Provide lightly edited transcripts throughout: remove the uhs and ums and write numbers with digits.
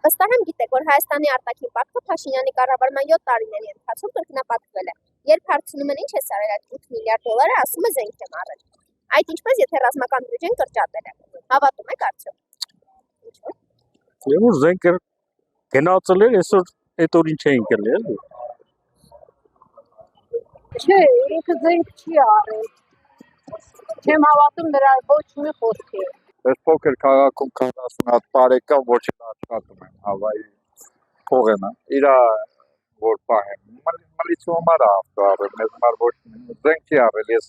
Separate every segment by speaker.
Speaker 1: Վստահ եմ գիտեք, որ Հայաստանի արտաքին պարտքը Փաշինյանի կառավարման 7 տարիների ընթացքում կրկնապատկվել է։ Երբ հարցնում են ինչ ես արել այդ 8 միլիարդ դոլարը, ասում է զենք եմ առել։ Այդ ինչպես եթե ռազմական բյուջեն կրճատել է։ Հավատում եք արդյոք։ Ինչու՞։
Speaker 2: Եվ որ զենքը գնացել էր, այսօր այդ օրին չէին կրել, էլի։
Speaker 3: Չէ, ինքը զենք չի առել։ Չեմ հավատում նրա ոչ մի խոսքի։
Speaker 4: Այս փոքր քաղաքում 40 հատ բարեկամ ոչ էլ աշխատում են, հավայի փողենա։ Իրա որ պահեն։ Մալիցիոմար ավտոարը, մեզ մար ոչ զենք չի առել, ես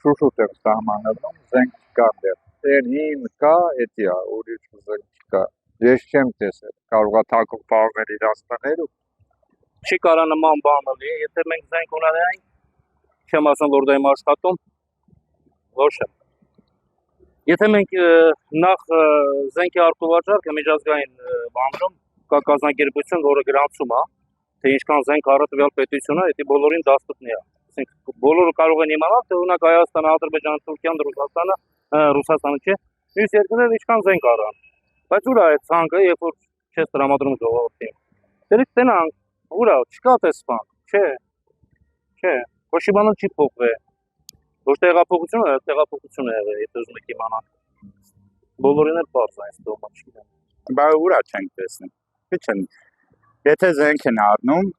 Speaker 4: շուշուտ եմ սահմանելում, զենք չկա դեռ։ Էն հին կա, էդի է, ուրիշ զենք չկա։ Ես չեմ տեսել, կարող է թակում պահներ իրանց տներ ու
Speaker 2: Չի կարա նման բան լինի, եթե մենք զենք ունենայինք, չեմ ասում, որ դա եմ աշխատում, ոչ եմ։ Եթե մենք նախ զենքի արտովաճառքը միջազգային բանրում կա կազմակերպություն, որը գրանցում է, թե ինչքան զենք առա տվյալ պետությունը, դա բոլորին դաստուտնի է։ Այսինքն բոլորը կարող են իմանալ, թե օրինակ Հայաստանը, Ադրբեջանը, Թուրքիան, Ռուսաստանը չէ, մյուս երկրները ինչքան զենք առան։ Բայց ուր է այդ ցանկը, երբ որ չես տրամադրում ժողովրդին։ Դերից տենանք, ուր է, չկա տես բան, չէ, ոչ մի բան չի փոխվել։ Ոչ տեղափոխություն է եղել, եթե ուզում եք իմանալ։ Բոլորին էլ պարզ է այս դոմը չգիտեմ։
Speaker 4: Բա ուրա չենք տեսնում։ Քիչ են։ Եթե զենք են առնում,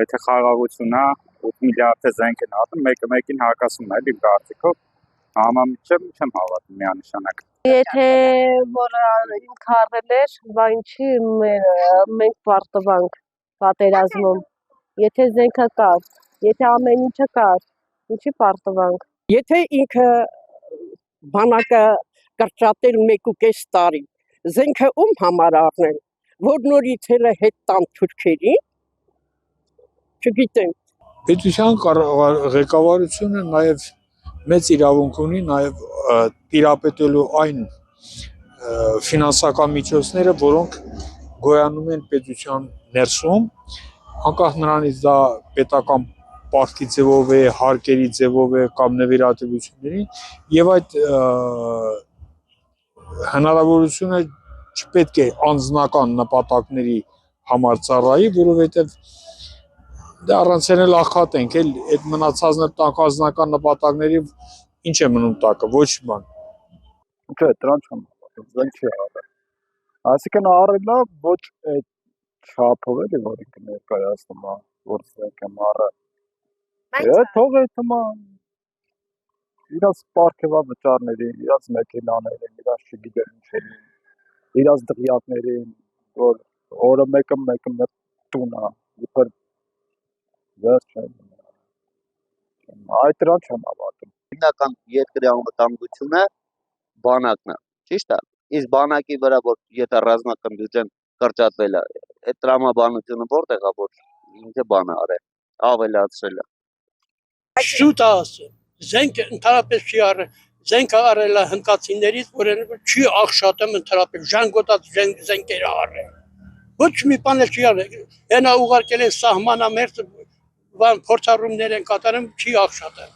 Speaker 4: եթե խաղաղությունն է, 8 միլիարդ զենք են առնում, մեկը մեկին հակասում է, իմ կարծիքով, համամիջը չեմ հավատում միանշանակ։
Speaker 3: Եթե որ ինքը առել էր, բա ինչի մենք պարտվանք պատերազմում։ Եթե զենքը կար, եթե ամեն ինչը կար, ինչի պարտվանք։
Speaker 5: Եթե ինքը բանակը կրճատել 1.5 տարի, զենքը ում համար առնել, որ նորից էլ հետ տան թուրքերի, չգիտեմ։
Speaker 6: Պետության ղեկավարությունը նաև մեծ իրավունք ունի նաև տիրապետելու այն ֆինանսական միջոցները, որոնք գոյանում են պետության ներսում, անկախ նրանից դա պետական պարտքի ձևով է, հարկերի ձևով է կամ նվիրատվությունների, եւ այդ հնարավորությունը չպետք է անձնական նպատակների համար ծառայի, որովհետեւ դա առանց էլ ախատենք, այդ մնացածն տանք անձնական նպատակների ինչ է մնում տակը, ոչ բան։
Speaker 4: Չէ, դրան չեմ հավատում, զենք չի առել։ Այսինքն առելա ոչ այդ չափով էլի, որ ինքը ներկայացնում է, որ զենք եմ առել։ Թող է թվում իրաց պարգևա վճարների, իրաց մեքենաներին, իրաց չգիտեմ ինչերի, իրաց դղյակներին, որ օրը մեկը տուն է, իբր վերջ է։ Այդ դրան չեմ հավատում։
Speaker 7: Հիմնական երկրի անվտանգությունը բանակն է, ճիշտ է։ Իսկ բանակի վրա որ եթե ռազմական բյուջեն կրճատվել է, այդ տրամաբանությունը որտեղ է, որ ինքը բանը արել, ավելացրել է։
Speaker 5: Շուտ ասը, զենքը ընդհանրապես չի առել, զենքը առել է հնդկացիներից, որը չի աղշատում ընդհանրապես, ժանգոտած զենքեր առել։ Ոչ մի բան չի արել, հենա ուղարկել են սահմանամերձ, փորձառումներ են կատարում, չի աղշատել։